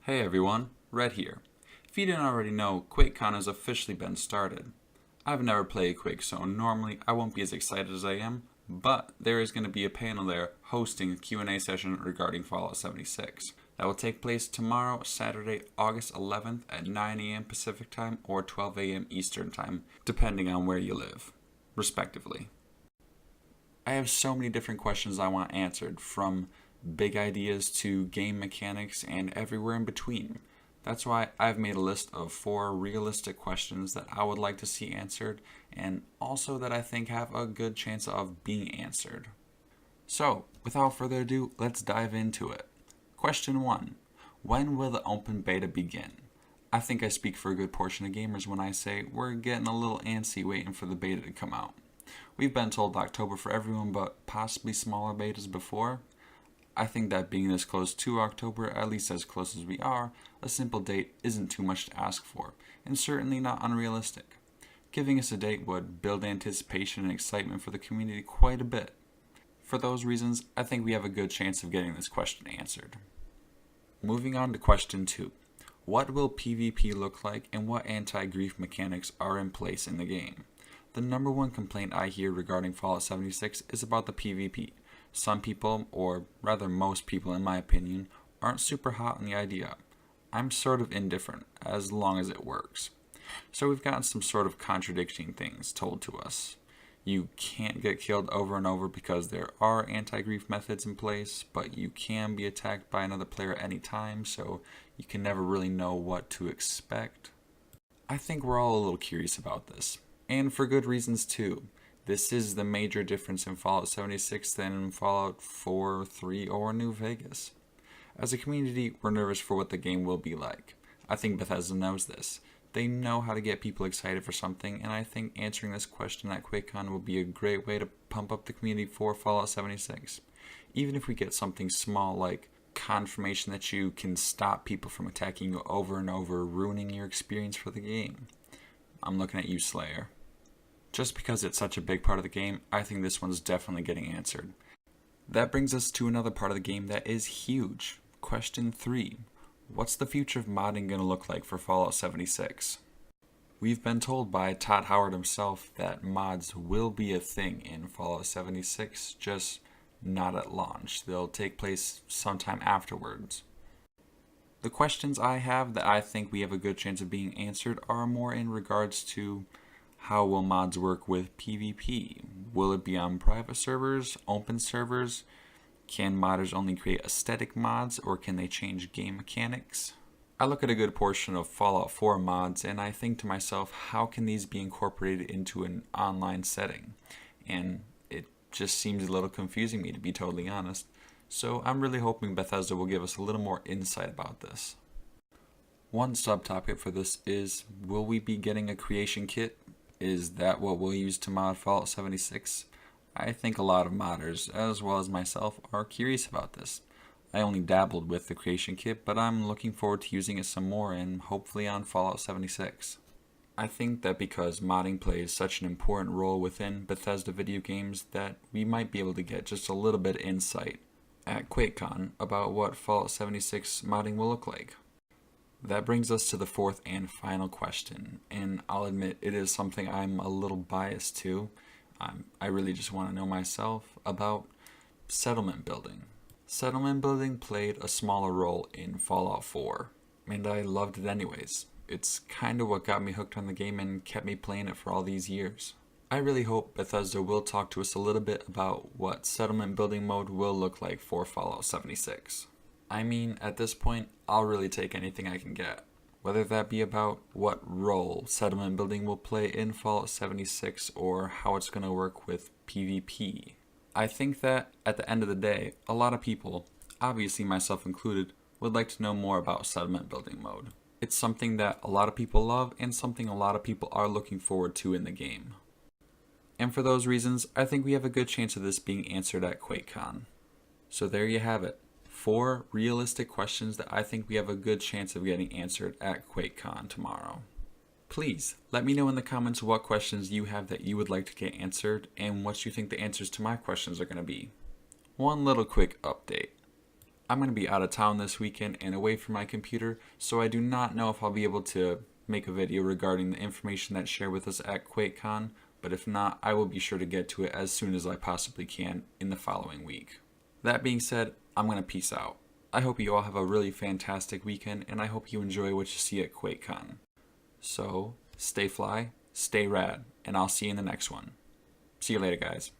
Hey everyone, Red here. If you didn't already know, Quakecon has officially been started. I've never played Quake, so normally I won't be as excited as I am, but there is going to be a panel there hosting a Q&A session regarding Fallout 76. That will take place tomorrow, Saturday, August 11th at 9 a.m. Pacific Time or 12 a.m. Eastern Time, depending on where you live, respectively. I have so many different questions I want answered, from big ideas to game mechanics and everywhere in between. That's why I've made a list of 4 realistic questions that I would like to see answered, and also that I think have a good chance of being answered. So, without further ado, let's dive into it. Question 1. When will the open beta begin? I think I speak for a good portion of gamers when I say we're getting a little antsy waiting for the beta to come out. We've been told October for everyone, but possibly smaller betas before. I think that being this close to October, at least as close as we are, a simple date isn't too much to ask for, and certainly not unrealistic. Giving us a date would build anticipation and excitement for the community quite a bit. For those reasons, I think we have a good chance of getting this question answered. Moving on to question 2. What will PvP look like, and what anti-grief mechanics are in place in the game? The number one complaint I hear regarding Fallout 76 is about the PvP. Some people, or rather most people in my opinion, aren't super hot on the idea. I'm sort of indifferent, as long as it works. So we've gotten some sort of contradicting things told to us. You can't get killed over and over because there are anti-grief methods in place, but you can be attacked by another player at any time, so you can never really know what to expect. I think we're all a little curious about this, and for good reasons too. This is the major difference in Fallout 76 than in Fallout 4, 3, or New Vegas. As a community, we're nervous for what the game will be like. I think Bethesda knows this. They know how to get people excited for something, and I think answering this question at QuakeCon will be a great way to pump up the community for Fallout 76. Even if we get something small like confirmation that you can stop people from attacking you over and over, ruining your experience for the game. I'm looking at you, Slayer. Just because it's such a big part of the game, I think this one's definitely getting answered. That brings us to another part of the game that is huge. Question 3. What's the future of modding going to look like for Fallout 76? We've been told by Todd Howard himself that mods will be a thing in Fallout 76, just not at launch. They'll take place sometime afterwards. The questions I have that I think we have a good chance of being answered are more in regards to how will mods work with PvP? Will it be on private servers, open servers? Can modders only create aesthetic mods, or can they change game mechanics? I look at a good portion of Fallout 4 mods and I think to myself, how can these be incorporated into an online setting? And it just seems a little confusing me, to be totally honest. So I'm really hoping Bethesda will give us a little more insight about this. One subtopic for this is, will we be getting a creation kit? Is that what we'll use to mod Fallout 76? I think a lot of modders, as well as myself, are curious about this. I only dabbled with the creation kit, but I'm looking forward to using it some more and hopefully on Fallout 76. I think that because modding plays such an important role within Bethesda video games that we might be able to get just a little bit of insight at QuakeCon about what Fallout 76 modding will look like. That brings us to the 4th and final question, and I'll admit it is something I'm a little biased to. I really just want to know myself about settlement building. Settlement building played a smaller role in Fallout 4, and I loved it anyways. It's kind of what got me hooked on the game and kept me playing it for all these years. I really hope Bethesda will talk to us a little bit about what settlement building mode will look like for Fallout 76. I mean, at this point, I'll really take anything I can get. Whether that be about what role settlement building will play in Fallout 76 or how it's going to work with PvP. I think that, at the end of the day, a lot of people, obviously myself included, would like to know more about settlement building mode. It's something that a lot of people love and something a lot of people are looking forward to in the game. And for those reasons, I think we have a good chance of this being answered at QuakeCon. So there you have it. 4 realistic questions that I think we have a good chance of getting answered at QuakeCon tomorrow. Please let me know in the comments what questions you have that you would like to get answered and what you think the answers to my questions are going to be. One little quick update. I'm going to be out of town this weekend and away from my computer, so I do not know if I'll be able to make a video regarding the information that's shared with us at Quakecon, but if not, I will be sure to get to it as soon as I possibly can in the following week. That being said, I'm going to peace out. I hope you all have a really fantastic weekend, and I hope you enjoy what you see at Quakecon. So, stay fly, stay rad, and I'll see you in the next one. See you later, guys.